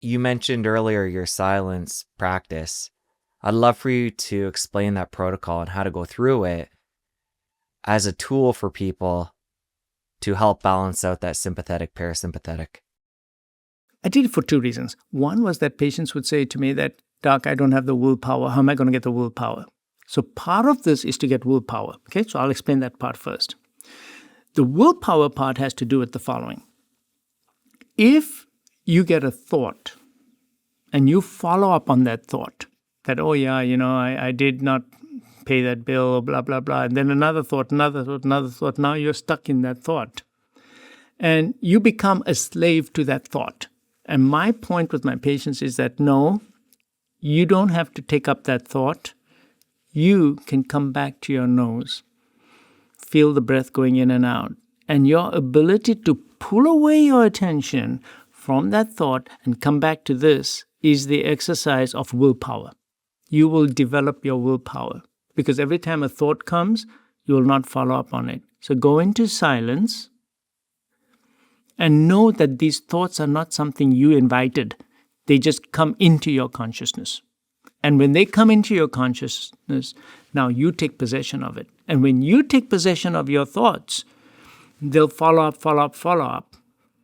You mentioned earlier your silence practice. I'd love for you to explain that protocol and how to go through it as a tool for people to help balance out that sympathetic parasympathetic. I did it for two reasons. One was that patients would say to me that, Doc, I don't have the willpower. How am I going to get the willpower? So part of this is to get willpower. Okay, so I'll explain that part first. The willpower part has to do with the following. If you get a thought and you follow up on that thought, that, oh yeah, I did not pay that bill, blah, blah, blah, and then another thought, now you're stuck in that thought. And you become a slave to that thought. And my point with my patients is that, no, you don't have to take up that thought. You can come back to your nose, feel the breath going in and out, and your ability to pull away your attention from that thought and come back to this is the exercise of willpower. You will develop your willpower because every time a thought comes, you will not follow up on it. So go into silence and know that these thoughts are not something you invited. They just come into your consciousness. And when they come into your consciousness, now you take possession of it. And when you take possession of your thoughts, they'll follow up.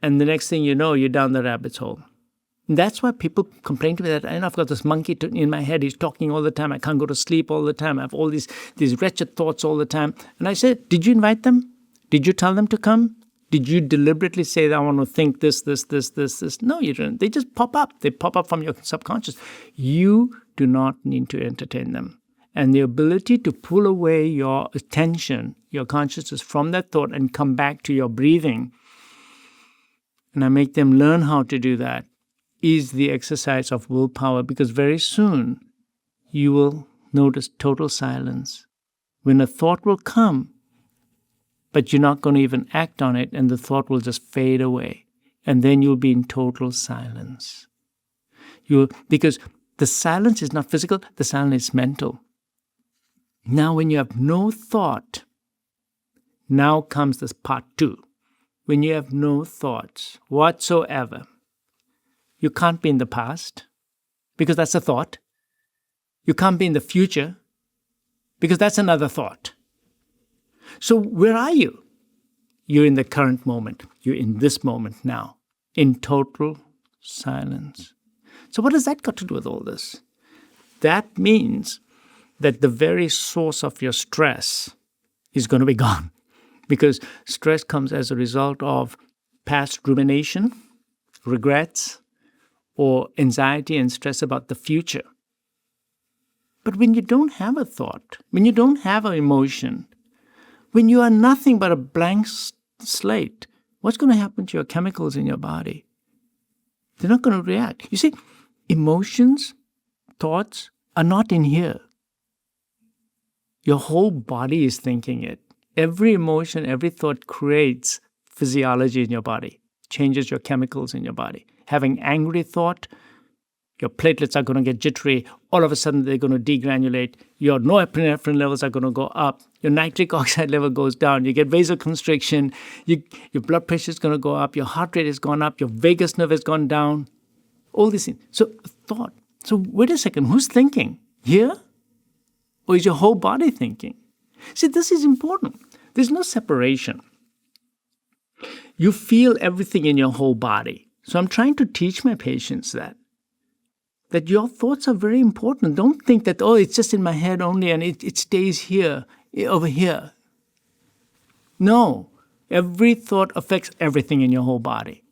And the next thing you know, you're down the rabbit's hole. And that's why people complain to me that I've got this monkey in my head. He's talking all the time. I can't go to sleep all the time. I have all these wretched thoughts all the time. And I said, did you invite them? Did you tell them to come? Did you deliberately say that I want to think this? No, you didn't. They just pop up. They pop up from your subconscious. You do not need to entertain them. And the ability to pull away your attention, your consciousness from that thought and come back to your breathing, and I make them learn how to do that, is the exercise of willpower, because very soon you will notice total silence. When a thought will come, but you're not going to even act on it, and the thought will just fade away. And then you'll be in total silence. Because the silence is not physical, the silence is mental. Now when you have no thought, now comes this part two. When you have no thoughts whatsoever, you can't be in the past, because that's a thought. You can't be in the future, because that's another thought. So where are you? You're in the current moment. You're in this moment now, in total silence. So what has that got to do with all this? That means that the very source of your stress is going to be gone, because stress comes as a result of past rumination, regrets, or anxiety and stress about the future. But when you don't have a thought, when you don't have an emotion, when you are nothing but a blank slate, what's going to happen to your chemicals in your body? They're not going to react. You see, emotions, thoughts are not in here. Your whole body is thinking it. Every emotion, every thought creates physiology in your body, changes your chemicals in your body. Having angry thought, your platelets are going to get jittery. All of a sudden, they're going to degranulate. Your norepinephrine levels are going to go up. Your nitric oxide level goes down. You get vasoconstriction. Your blood pressure is going to go up. Your heart rate has gone up. Your vagus nerve has gone down. All these things. So thought. So wait a second. Who's thinking? Here? Or is your whole body thinking? See, this is important. There's no separation. You feel everything in your whole body. So I'm trying to teach my patients that your thoughts are very important. Don't think that, it's just in my head only and it stays here, over here. No. Every thought affects everything in your whole body,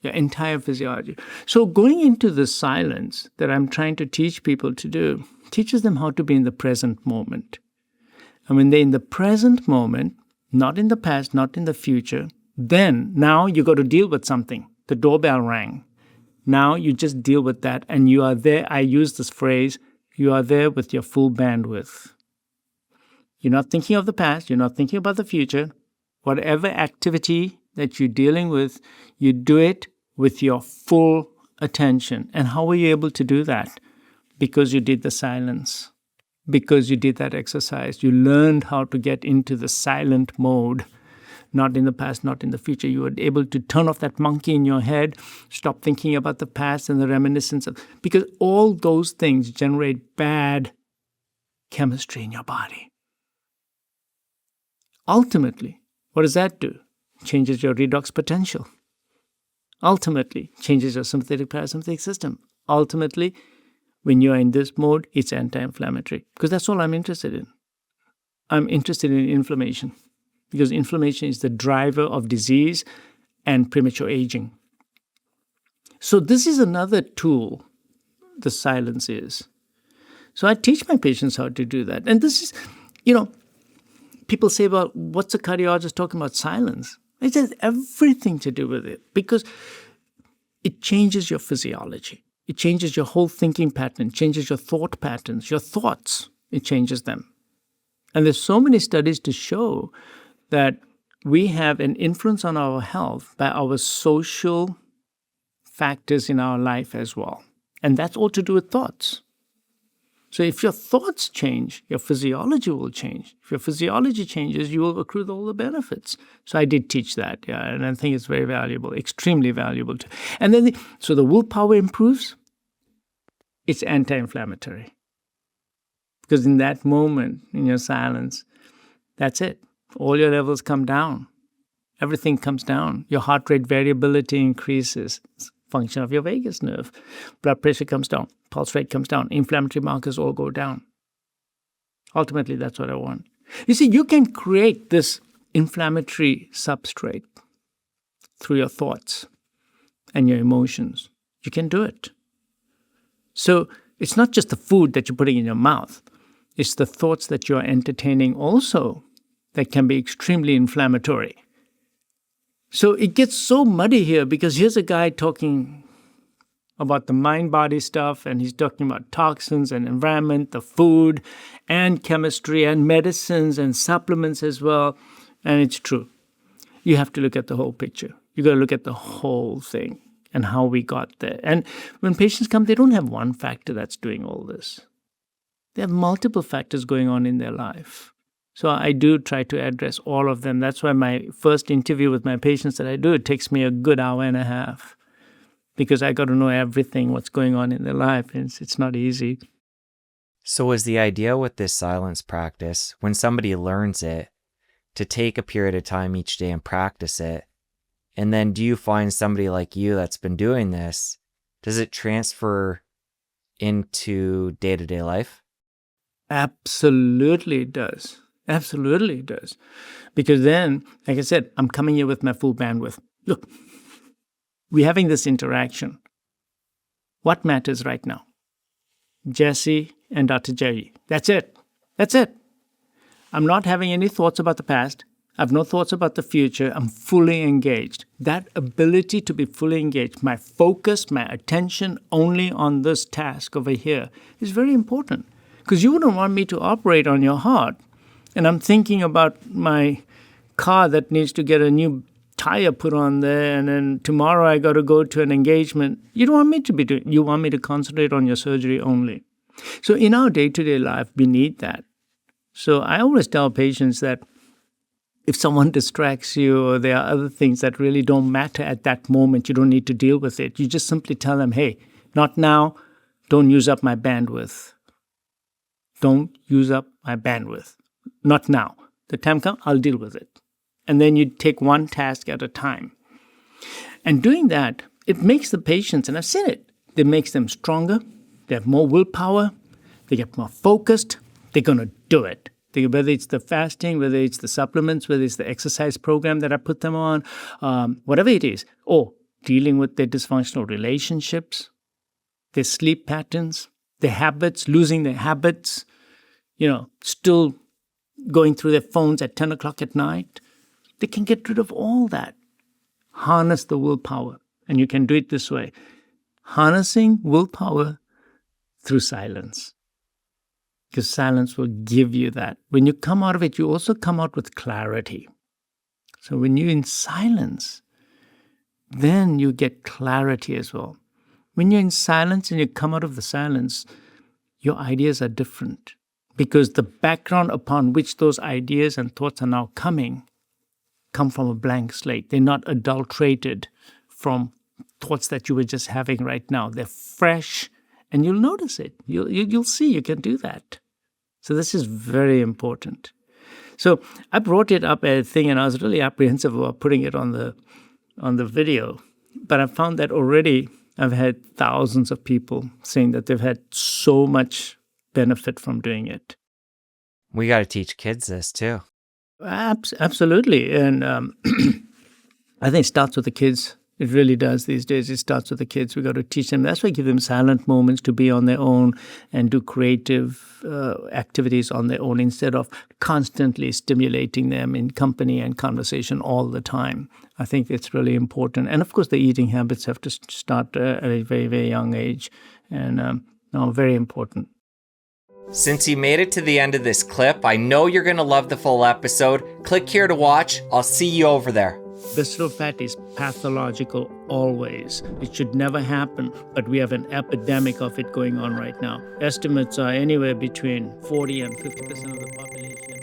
your entire physiology. So going into the silence that I'm trying to teach people to do teaches them how to be in the present moment. And when they're in the present moment, not in the past, not in the future, then now you got to deal with something. The doorbell rang. Now you just deal with that, and you are there. I use this phrase, you are there with your full bandwidth. You're not thinking of the past. You're not thinking about the future. Whatever activity that you're dealing with, you do it with your full attention. And how were you able to do that? Because you did the silence. Because you did that exercise. You learned how to get into the silent mode. not in the past, not in the future. You were able to turn off that monkey in your head, stop thinking about the past and the reminiscence of, because all those things generate bad chemistry in your body. Ultimately, what does that do? Changes your redox potential. Ultimately, changes your sympathetic parasympathetic system. Ultimately, when you're in this mode, it's anti-inflammatory, because that's all I'm interested in. I'm interested in inflammation, because inflammation is the driver of disease and premature aging. So this is another tool, the silence is. So I teach my patients how to do that. And this is, people say, well, what's a cardiologist talking about silence? It has everything to do with it, because it changes your physiology. It changes your whole thinking pattern, changes your thought patterns, your thoughts, it changes them. And there's so many studies to show that we have an influence on our health by our social factors in our life as well. And that's all to do with thoughts. So if your thoughts change, your physiology will change. If your physiology changes, you will accrue all the benefits. So I did teach that, and I think it's very valuable, extremely valuable. And then, so the willpower improves. It's anti-inflammatory. Because in that moment, in your silence, that's it. All your levels come down. Everything comes down. Your heart rate variability increases. It's a function of your vagus nerve. Blood pressure comes down. Pulse rate comes down. Inflammatory markers all go down. Ultimately, that's what I want. You see, you can create this inflammatory substrate through your thoughts and your emotions. You can do it. So it's not just the food that you're putting in your mouth. It's the thoughts that you're entertaining also that can be extremely inflammatory. So it gets so muddy here, because here's a guy talking about the mind-body stuff, and he's talking about toxins and environment, the food, and chemistry, and medicines, and supplements as well. And it's true. You have to look at the whole picture. You got to look at the whole thing and how we got there. And when patients come, they don't have one factor that's doing all this. They have multiple factors going on in their life. So I do try to address all of them. That's why my first interview with my patients that I do, it takes me a good hour and a half, because I got to know everything, what's going on in their life. And it's not easy. So is the idea with this silence practice, when somebody learns it, to take a period of time each day and practice it? And then do you find somebody like you that's been doing this, does it transfer into day-to-day life? Absolutely it does. Absolutely it does. Because then, like I said, I'm coming here with my full bandwidth. Look, we're having this interaction. What matters right now? Jesse and Dr. Jerry. That's it. That's it. I'm not having any thoughts about the past. I have no thoughts about the future. I'm fully engaged. That ability to be fully engaged, my focus, my attention only on this task over here is very important. Because you wouldn't want me to operate on your heart, and I'm thinking about my car that needs to get a new tire put on there, and then tomorrow I got to go to an engagement. You don't want me to be doing. You want me to concentrate on your surgery only. So in our day-to-day life, we need that. So I always tell patients that if someone distracts you, or there are other things that really don't matter at that moment, you don't need to deal with it. You just simply tell them, hey, not now. Don't use up my bandwidth. Don't use up my bandwidth. Not now. The time comes, I'll deal with it. And then you take one task at a time. And doing that, it makes the patients, and I've seen it, it makes them stronger. They have more willpower. They get more focused. They're going to do it. Whether it's the fasting, whether it's the supplements, whether it's the exercise program that I put them on, whatever it is, or dealing with their dysfunctional relationships, their sleep patterns, their habits, losing their habits, still going through their phones at 10 o'clock at night. They can get rid of all that. Harness the willpower. And you can do it this way. Harnessing willpower through silence. Because silence will give you that. When you come out of it, you also come out with clarity. So when you're in silence, then you get clarity as well. When you're in silence and you come out of the silence, your ideas are different. Because the background upon which those ideas and thoughts are now coming come from a blank slate. They're not adulterated from thoughts that you were just having right now. They're fresh, and you'll notice it. You'll see you can do that. So this is very important. So I brought it up as a thing, and I was really apprehensive about putting it on the video. But I found that already I've had thousands of people saying that they've had so much benefit from doing it. We got to teach kids this too. Absolutely. And I think it starts with the kids. It really does these days. It starts with the kids. We got to teach them. That's why I give them silent moments to be on their own and do creative activities on their own instead of constantly stimulating them in company and conversation all the time. I think it's really important. And of course, the eating habits have to start at a very, very young age, and very important. Since you made it to the end of this clip, I know you're going to love the full episode. Click here to watch. I'll see you over there. Visceral fat is pathological always. It should never happen, but we have an epidemic of it going on right now. Estimates are anywhere between 40 and 50% of the population.